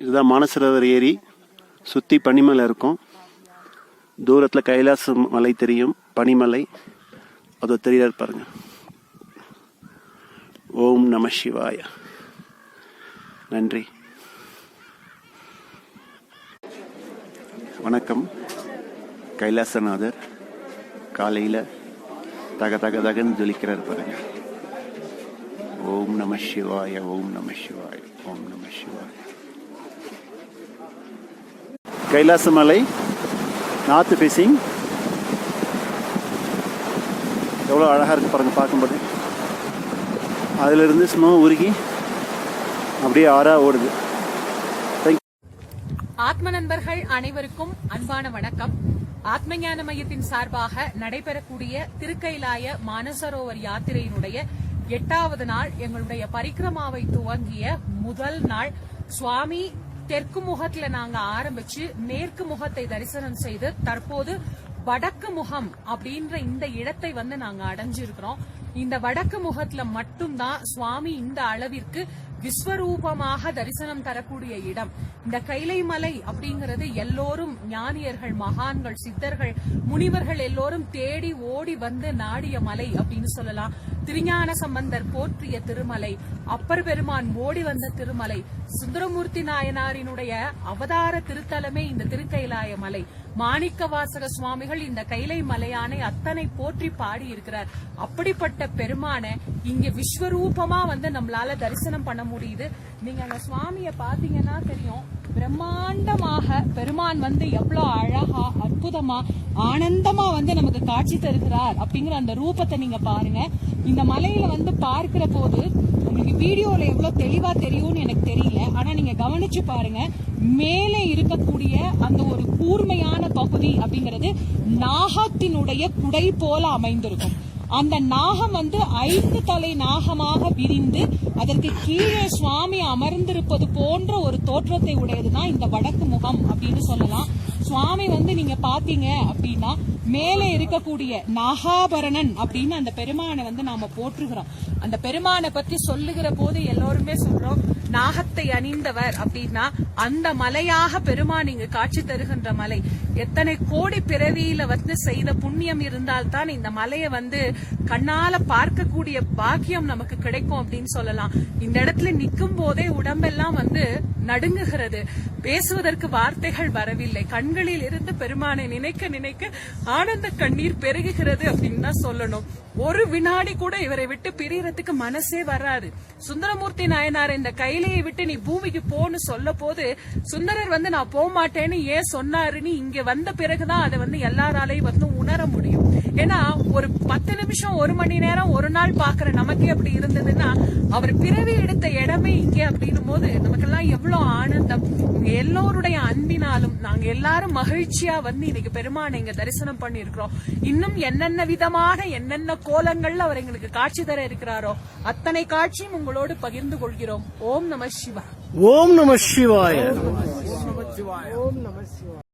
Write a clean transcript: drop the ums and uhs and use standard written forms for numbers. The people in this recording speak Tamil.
இதுதான் மானசரோவர் ஏரி. சுற்றி பனிமலை இருக்கும். தூரத்தில் கைலாச மலை தெரியும், பனிமலை அது தெரியாது பாருங்க. ஓம் நம சிவாய. நன்றி. வணக்கம். கைலாசநாதர் காலையில் தக தக தகன்னு ஜொலிக்கிறார் பாருங்க. ஓம் நம சிவாய, ஓம் நம சிவாய, ஓம் நம சிவாய. Kailasamalai north facing. எவ்வளோ அழகாக இருக்குது பாருங்கள் பார்க்கும்போது. அதிலிருந்து ஸ்னோ உருகி அப்படியே ஆறா ஓடுது. ஆத்ம நண்பர்கள் அனைவருக்கும் அன்பான வணக்கம். ஆத்ம ஞான மையத்தின் சார்பாக நடைபெறக்கூடிய திருக்கைலாய மானசரோவர் யாத்திரையினுடைய 8வது நாள், எங்களுடைய பரிக்கிரமாவை துவங்கிய முதல் நாள். சுவாமி தெற்கு முகத்துல நாங்க ஆரம்பிச்சு மேற்கு முகத்தை தரிசனம் செய்து தற்போது வடக்கு முகம் அப்படின்ற இந்த இடத்தை நாங்க அடைஞ்சிருக்கிறோம். இந்த வடக்கு முகத்துல மட்டும்தான் சுவாமி இந்த அளவிற்கு விஸ்வரூபமாக தரிசனம் தரக்கூடிய இடம். இந்த கைலை மலை அப்படிங்கிறது எல்லோரும் ஞானியர்கள், மகான்கள், சித்தர்கள், முனிவர்கள் எல்லோரும் தேடி ஓடி வந்து நாடிய மலை அப்படின்னு சொல்லலாம். திருஞான சம்பந்தர் போற்றிய திருமலை, அப்பர் பெருமான் ஓடி வந்த திருமலை, சுந்தரமூர்த்தி நாயனாரினுடைய அவதார திருத்தலமே இந்த திருக்கைலாய மலை. மாணிக்க வாசக சுவாமிகள் இந்த கைலை மலையானை அத்தனை போற்றி பாடி இருக்கிறார். அப்படிப்பட்ட பெருமான இங்க விஸ்வரூபமா நம்மளால தரிசனம் பண்ண முடியுது. நீங்க அந்த சுவாமிய பாத்தீங்கன்னா தெரியும். பிரம்மாண்டமாக பெருமான் எவ்வளவு அழகா, அற்புதமா, ஆனந்தமா நமக்கு காட்சி தருகிறார் அப்படிங்கிற அந்த ரூபத்தை நீங்க பாருங்க. இந்த மலையில பார்க்கிற போது உங்களுக்கு வீடியோல எவ்வளவு தெளிவா தெரியும்னு எனக்கு தெரியல. ஆனா நீங்க கவனிச்சு பாருங்க. மேலே இருக்கக்கூடிய அந்த ஒரு கூர்மையான பகுதி அப்படிங்கிறது நாகத்தினுடைய குடை போல அமைந்திருக்கும். அந்த நாகம் 5 தலை நாகமாக விரிந்து அதற்கு கீழே சுவாமி அமர்ந்திருப்பது போன்ற ஒரு தோற்றத்தை உடையதுதான் இந்த வடக்கு முகம் அப்படின்னு சொல்லலாம். சுவாமி நீங்க பாத்தீங்க அப்படின்னா மேலே இருக்கக்கூடிய நாகாபரணன் அப்படின்னு அந்த பெருமானை நாம போற்றுகிறோம். அந்த பெருமானை பத்தி சொல்லுகிற போது எல்லோருமே சொல்றோம், நாகத்தை அணிந்தவர் அப்படின்னா அந்த மலையாக பெருமான் இங்கு காட்சி தருகின்ற மலை. எத்தனை கோடி பிறவியில செய்த புண்ணியம் இருந்தால்தான் இந்த மலையை கண்ணால பார்க்கக்கூடிய பாக்கியம் நமக்கு கிடைக்கும் அப்படின்னு சொல்லலாம். இந்த இடத்துல நிக்கும் போதே உடம்பெல்லாம் நடுங்குகிறது. பேசுவதற்கு வார்த்தைகள் வரவில்லை. கண்களில் இருந்து பெருமானை நினைக்க நினைக்க ஆனந்த கண்ணீர் பெருகுகிறது அப்படின்னு தான் சொல்லணும். ஒரு வினாடி கூட இவரை விட்டு பிரியறதுக்கு மனசே வராது. சுந்தரமூர்த்தி நாயனார் இந்த கைலையை விட்டு நீ பூமிக்கு போன்னு சொல்ல போது சுந்தரர் நான் போக மாட்டேன்னு ஏன் சொன்னாருன்னு இங்க வந்த பிறகுதான் அதை எல்லாராலையும் உணர முடியும். ஏன்னா ஒரு 10 நிமிஷம், 1 மணி நேரம், ஒரு நாள் பாக்குற நமக்கே அப்படி இருந்ததுன்னா அவர் பிறவி எடுத்த இடமே இங்கே அப்படின்னும் போது நமக்கெல்லாம் எவ்வளவு ஆனந்தம். உங்க எல்லோருடைய அன்பினாலும் நாங்க எல்லாரும் மகிழ்ச்சியா இன்னைக்கு பெருமானை இங்க தரிசனம் பண்ணி இருக்கிறோம். இன்னும் என்னென்ன விதமான என்னென்ன கோலங்கள்ல அவர் எங்களுக்கு காட்சி தர இருக்கிறாரோ அத்தனை காட்சியும் உங்களோடு பகிர்ந்து கொள்கிறோம். ஓம் நம சிவாய. ஓம் நம சிவாய. ஓம் நம சிவாய.